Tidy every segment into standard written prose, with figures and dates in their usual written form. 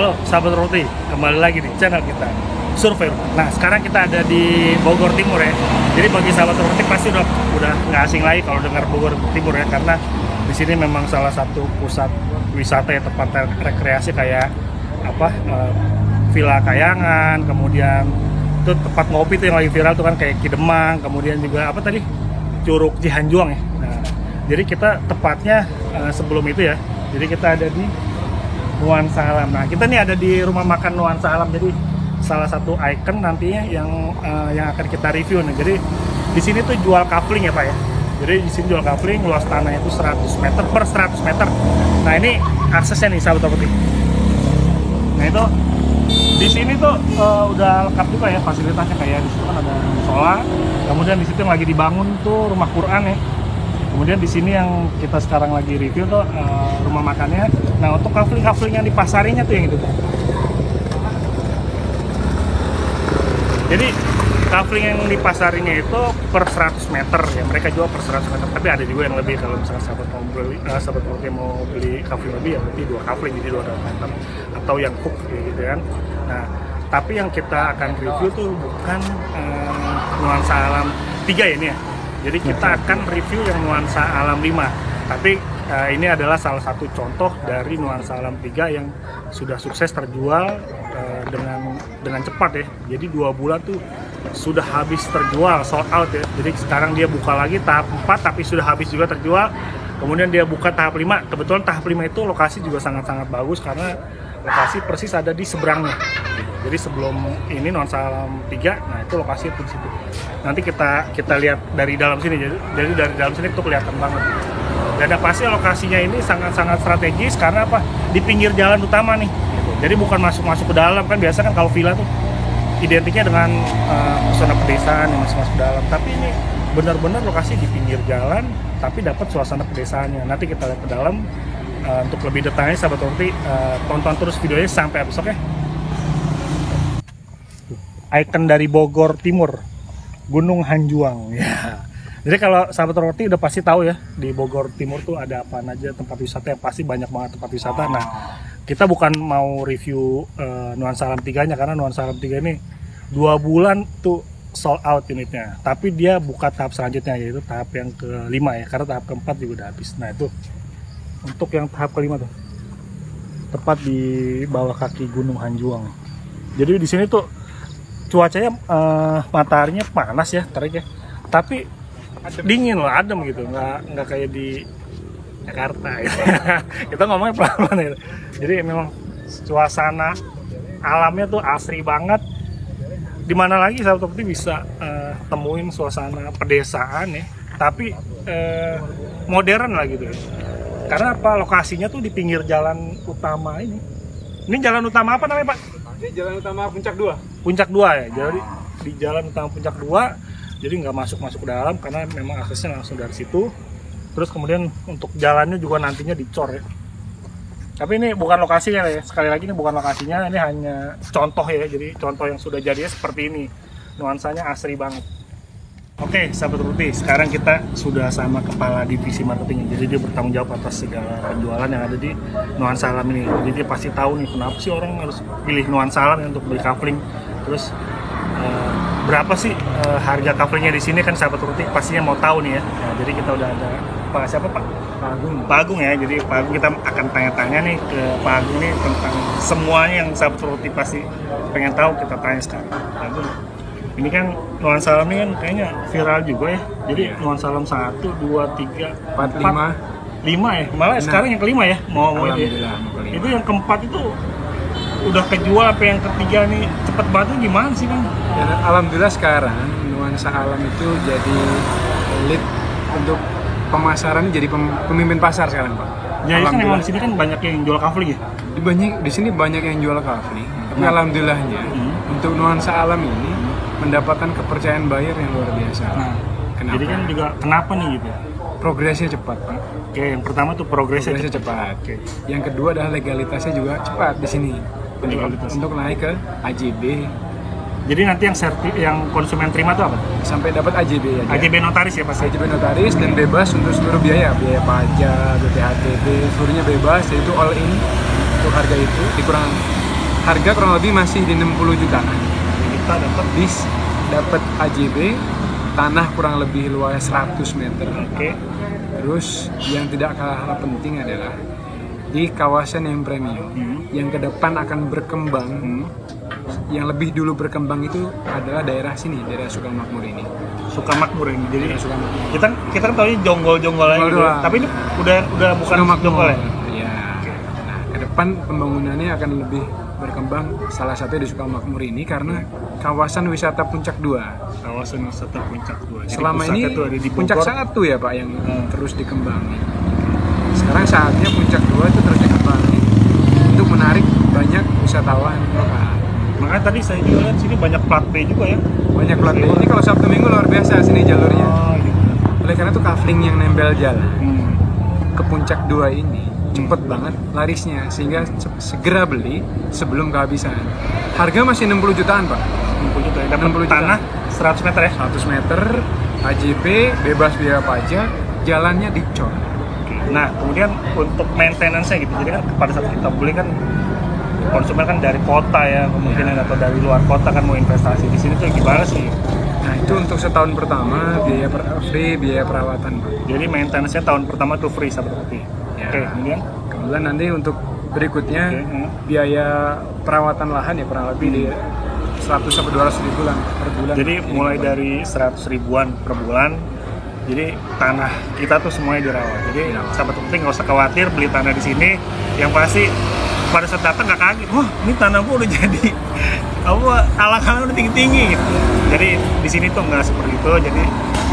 Halo sahabat roti, kembali lagi di channel kita Survei. Nah sekarang kita ada di Bogor Timur ya. Jadi bagi sahabat roti pasti udah nggak asing lagi kalau dengar Bogor Timur ya, karena di sini memang salah satu pusat wisata ya, tempat rekreasi kayak Villa Kayangan, kemudian itu tempat ngopi tuh yang lagi viral tuh kan kayak Kidemang, kemudian juga Curug Cihanjuang ya. Nah, jadi kita tepatnya sebelum itu ya. Jadi kita ada di Nuansa Alam. Nah, kita nih ada di rumah makan Nuansa Alam. Jadi salah satu ikon nantinya yang akan kita review nih. Jadi di sini tuh jual kafling ya, Pak ya. Jadi di sini jual kafling, luas tanahnya itu 100 meter per 100 meter. Nah, ini aksesnya nih sahabat roti. Nah, itu di sini tuh udah lengkap juga ya fasilitasnya, kayak di situ kan ada musola. Kemudian di situ yang lagi dibangun tuh rumah Quran ya. Kemudian di sini yang kita sekarang lagi review tuh rumah makannya. Nah, untuk kafling yang dipasarinya tuh yang itu tuh. Jadi kafling yang dipasarinya itu per 100 meter ya. Mereka jual per 100 meter. Tapi ada juga yang lebih, kalau misalnya sahabat roti mau beli kafling lebih ya berarti 2 kafling jadi 200 meter atau yang hook gitu kan. Nah, tapi yang kita akan review tuh bukan Nuansa Alam 3 ya ini ya. Jadi kita akan review yang Nuansa Alam 5. Tapi ini adalah salah satu contoh dari Nuansa Alam 3 yang sudah sukses terjual dengan cepat ya. Jadi 2 bulan tuh sudah habis terjual, sold out ya. Jadi sekarang dia buka lagi tahap 4 tapi sudah habis juga terjual. Kemudian dia buka tahap 5. Kebetulan tahap 5 itu lokasi juga sangat-sangat bagus karena lokasi persis ada di seberangnya. Jadi sebelum ini Nuansa Alam 3, nah itu lokasi itu di situ. Nanti kita lihat dari dalam sini. Jadi dari dalam sini itu kelihatan banget. Dan pasti lokasinya ini sangat-sangat strategis karena apa? Di pinggir jalan utama nih. Jadi bukan masuk ke dalam, kan biasa kan kalau villa tuh identiknya dengan pesona pedesaan yang masuk ke dalam. Tapi ini benar-benar lokasi di pinggir jalan, tapi dapat suasana pedesaannya. Nanti kita lihat ke dalam. Untuk lebih detailnya sahabat roti, tonton terus videonya sampai habis, oke? Ikon dari Bogor Timur, Gunung Hanjuang ya. Jadi kalau sahabat roti udah pasti tahu ya, di Bogor Timur tuh ada apa aja tempat wisata, yang pasti banyak banget tempat wisata. Nah, kita bukan mau review Nuansa Alam 3-nya karena Nuansa Alam 3 ini 2 bulan tuh sold out unitnya. Tapi dia buka tahap selanjutnya, yaitu tahap yang ke-5 ya, karena tahap ke-4 juga udah habis. Nah, itu untuk yang tahap ke-5 tuh, tepat di bawah kaki Gunung Hanjuang. Jadi di sini tuh cuacanya mataharinya panas ya, terik ya, tapi dingin lah, adem gitu, nggak kayak di Jakarta ya. Kita ngomongnya pelan-pelan ya. Jadi memang suasana alamnya tuh asri banget. Dimana lagi sahabat roti bisa temuin suasana pedesaan ya, tapi modern lah gitu ya. Karena apa? Lokasinya tuh di pinggir jalan utama ini. Ini jalan utama apa namanya, Pak? Ini jalan utama Puncak 2. Puncak 2 ya. Jadi di jalan utama Puncak 2, jadi nggak masuk ke dalam karena memang aksesnya langsung dari situ. Terus kemudian untuk jalannya juga nantinya dicor ya. Tapi ini bukan lokasinya ya. Sekali lagi ini bukan lokasinya, ini hanya contoh ya. Jadi contoh yang sudah jadinya seperti ini. Nuansanya asri banget. Oke, sahabat roti, sekarang kita sudah sama kepala divisi marketing. Jadi dia bertanggung jawab atas segala penjualan yang ada di Nuansa Alam ini. Jadi dia pasti tahu nih kenapa sih orang harus pilih Nuansa Alam untuk beli kafling. Terus berapa sih harga kaflingnya di sini, kan sahabat roti pastinya mau tahu nih ya. Nah, jadi kita udah ada siapa Pak? Pak Agung ya. Jadi Pak Agung, kita akan tanya-tanya nih ke Pak Agung nih tentang semuanya yang sahabat roti pasti pengen tahu, kita tanya sekarang. Pak Agung, ini kan Nuansa Alam ini kan kayaknya viral juga ya. Jadi Nuansa Alam 1, 2, 3, 4, 5 ya. Malah sekarang yang ke-5 ya. Mau itu yang ke-4 itu udah kejual, apa yang ke-3 nih cepet banget, gimana sih Bang? Ya, alhamdulillah sekarang Nuansa Alam itu jadi lead untuk pemasaran, jadi pemimpin pasar sekarang, Pak. Ya kan memang di sini kan banyak yang jual kafling ya. Di sini banyak yang jual kafling. Tapi alhamdulillahnya untuk Nuansa Alam ini mendapatkan kepercayaan buyer yang luar biasa. Nah, jadi kan juga kenapa nih gitu? Progresnya cepat, Pak. Oke, yang pertama tuh progresnya cepat. Oke. Yang kedua adalah legalitasnya juga cepat di sini. Untuk naik ke AJB. Jadi nanti yang konsumen terima tuh apa? Sampai dapat AJB aja. AJB notaris ya pasti. AJB notaris dan bebas untuk seluruh biaya pajak, BPHTB, seluruhnya bebas, yaitu all in untuk harga itu dikurang harga kurang lebih masih di 60 jutaan. Kita dapat Dapat AJB, tanah kurang lebih luas 100 meter. oke. Terus yang tidak kalah penting adalah di kawasan yang premium, yang ke depan akan berkembang. Yang lebih dulu berkembang itu adalah daerah sini, daerah Sukamakmur ini. Sukamakmur ini. Jadi Sukamakmur. kita kan taunya jonggol-jonggol aja gitu. doang. Tapi ini udah bukan jonggol ya. Iya. Nah, ke depan pembangunannya akan lebih berkembang, salah satunya di Sukamakmur ini karena kawasan wisata Puncak 2. Kawasan wisata Puncak 2. Jadi Selama ini tuh ada di Puncak Bogor. 1 ya Pak yang terus dikembangin. Sekarang saatnya Puncak 2 itu terus dikembangin untuk menarik banyak wisatawan lokal. Makanya tadi saya juga lihat sini banyak plat B juga ya. Banyak plat B. Ini kalau Sabtu Minggu luar biasa sini jalurnya. Oh, gitu. Oleh karena itu kafling yang nempel jalan Hmm. ke Puncak 2 ini cepet banget larisnya, sehingga segera beli sebelum kehabisan. Harga masih 60 jutaan Pak. 60 juta ya. Dapat 60 juta. tanah 100 meter ya. 100 meter, AJB, bebas biaya pajak, jalannya dicor. Nah, kemudian untuk maintenance-nya gitu. Jadi kan pada saat kita beli kan konsumen kan dari kota ya kemungkinan atau dari luar kota kan mau investasi di sini tuh gimana sih? Nah itu untuk setahun pertama biaya free biaya perawatan Pak. Jadi maintenance-nya tahun pertama tuh free sahabat putih. Ya. Oke, kemudian Kemudian nanti untuk berikutnya biaya perawatan lahan ya kurang lebih di 100 sampai 200 ribu lah per bulan. jadi mulai dari 100 ribuan per bulan. Jadi tanah kita tuh semuanya dirawat. Jadi sahabat putih nggak usah khawatir beli tanah di sini. Yang pasti pada saat datang nggak kaget, wah ini tanah gua udah jadi alang-alang udah tinggi-tinggi gitu. Jadi di sini tuh nggak seperti itu. Jadi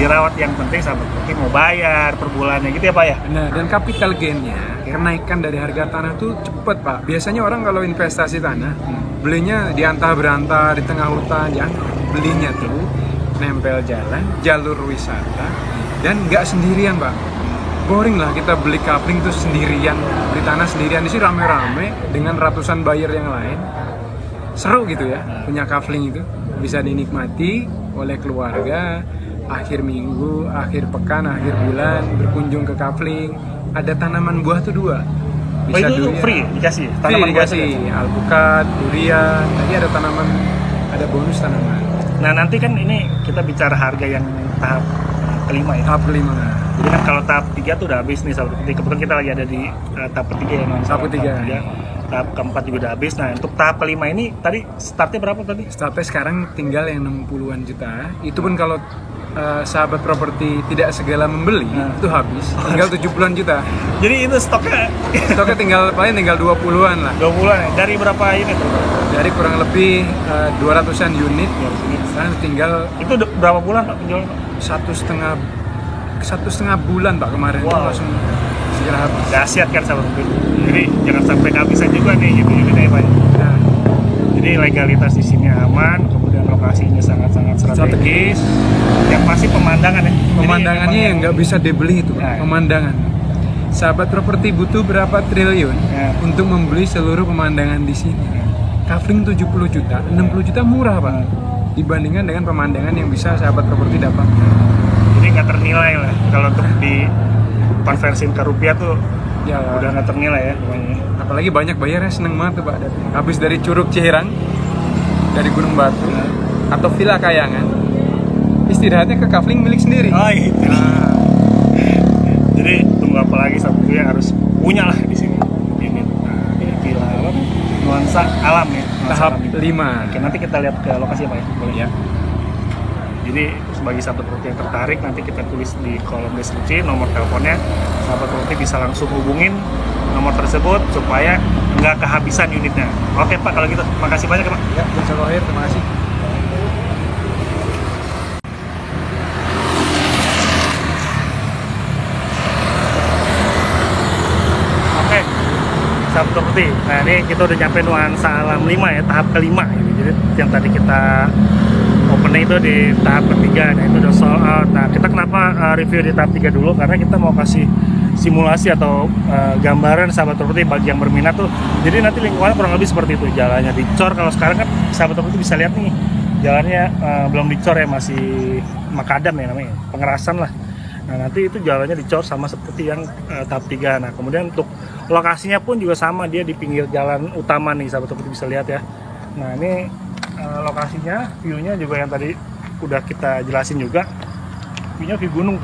dirawat, yang penting sahabat putih mau bayar per bulannya gitu ya Pak ya. Nah, dan capital gain-nya, kenaikan dari harga tanah tuh cepet Pak. Biasanya orang kalau investasi tanah, belinya di antah berantah, di tengah hutan, ya. Belinya tuh nempel jalan, jalur wisata, dan nggak sendirian Pak. Boring lah kita beli kafling tuh sendirian, beli tanah sendirian. Di sini rame-rame dengan ratusan buyer yang lain. Seru gitu ya, punya kafling itu. Bisa dinikmati oleh keluarga, akhir minggu, akhir pekan, akhir bulan berkunjung ke kafling. Ada tanaman buah tuh 2. Oh itu free dikasih? Free Tanaman buah dikasih, juga? alpukat, durian. Tadi ada tanaman, ada bonus tanaman. Nah nanti kan ini kita bicara harga yang tahap kelima ya. Tahap 5. Jadi kan kalau tahap 3 tuh udah habis nih sahabat putih. Kebetulan kita lagi ada di tahap ketiga ya. Tahap ketiga. Tahap keempat juga udah habis. Nah untuk tahap kelima ini tadi startnya berapa tadi? Sampai sekarang tinggal yang 60-an juta. Itu pun kalau sahabat properti tidak segala membeli, itu habis. Tinggal 70-an juta. Jadi itu stoknya Stoknya paling tinggal 20-an lah. 2 bulan ya? Dari berapa unit tuh? Dari kurang lebih 200-an unit. Sekarang tinggal Itu berapa bulan Pak penjualan Pak? 1,5 bulan Pak kemarin. Wow. Itu langsung segera habis. Dahsyat kan sahabat putih. Jadi jangan sampai kehabisan juga nih gitu ya Pak. Nah, Jadi legalitas di sini aman, kemudian lokasinya sangat-sangat strategis. Yang pasti pemandangan ya. pemandangannya yang nggak bisa dibeli itu, Nah. pemandangan. Sahabat properti butuh berapa triliun untuk membeli seluruh pemandangan di sini? Kafling 70 juta, 60 juta murah Pak. Dibandingkan dengan pemandangan yang bisa sahabat properti dapat. Jadi nggak ternilai lah kalau untuk di konversiin ke rupiah tuh Ya, udah nggak ternilai ya pokoknya. apalagi banyak bayarnya seneng banget tuh Pak. Habis dari Curug Cihirang, dari Gunung Batu, atau Villa Kayangan, istirahatnya ke kafling milik sendiri. Oh itu. Nah, Jadi tunggu apa lagi sabtunya harus punya lah di sini. Ini di villa apa? Nuansa alam ya. Nuansa tahap alam itu. 5. Oke, nanti kita lihat ke lokasi apa ya? Boleh Ya. Jadi sebagai sahabat properti yang tertarik nanti kita tulis di kolom deskripsi nomor teleponnya. Sahabat properti bisa langsung hubungin nomor tersebut supaya nggak kehabisan unitnya. Oke Pak, kalau gitu makasih banyak ya Pak. Ya, Jazakallah, terima kasih. Oke, sahabat properti. Nah ini kita udah nyampe nuansa alam 5 ya, tahap kelima gitu. Jadi yang tadi kita opennya itu di tahap ketiga, nah itu udah sold out. Nah kita kenapa review di tahap 3 dulu? Karena kita mau kasih simulasi atau gambaran sahabat properti bagi yang berminat tuh. Jadi nanti lingkungannya kurang lebih seperti itu. Jalannya dicor, kalau sekarang kan sahabat properti bisa lihat nih, jalannya belum dicor ya, masih makadam ya namanya, pengerasan lah. Nah nanti itu jalannya dicor sama seperti yang tahap 3. Nah kemudian untuk lokasinya pun juga sama, dia di pinggir jalan utama nih sahabat Topik bisa lihat ya. Nah ini lokasinya, view-nya juga yang tadi udah kita jelasin juga, view-nya view gunung.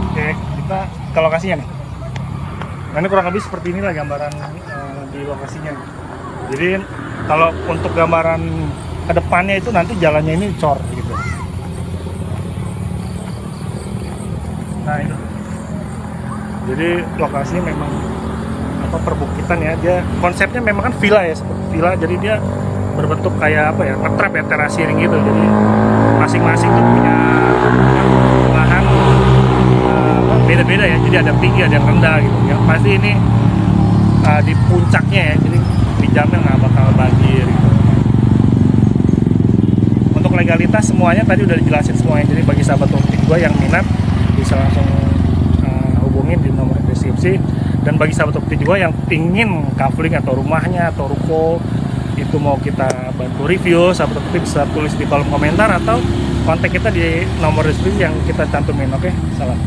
Oke, kita ke lokasinya nih. Nah ini kurang lebih seperti inilah gambaran di lokasinya. Jadi kalau untuk gambaran kedepannya itu nanti jalannya ini cor gitu. Nah itu. Jadi lokasinya memang apa, perbukitan ya. Dia konsepnya memang kan villa ya, seperti villa. Jadi dia berbentuk kayak apa ya, ngetrap ya, terasering gitu. Jadi masing-masing tuh punya lahan beda-beda ya. Jadi ada tinggi, ada yang rendah gitu. Yang pasti ini di puncaknya ya. Jadi dijamin nggak bakal banjir gitu. Untuk legalitas semuanya tadi udah dijelasin semuanya. Jadi bagi sahabat Topik gua yang minat bisa langsung hubungin di nomor deskripsi. Dan bagi sahabat Topik juga yang pingin kafling atau rumahnya atau ruko itu mau kita bantu review, sahabat Topik bisa tulis di kolom komentar atau kontak kita di nomor deskripsi yang kita cantumin. Oke, salam.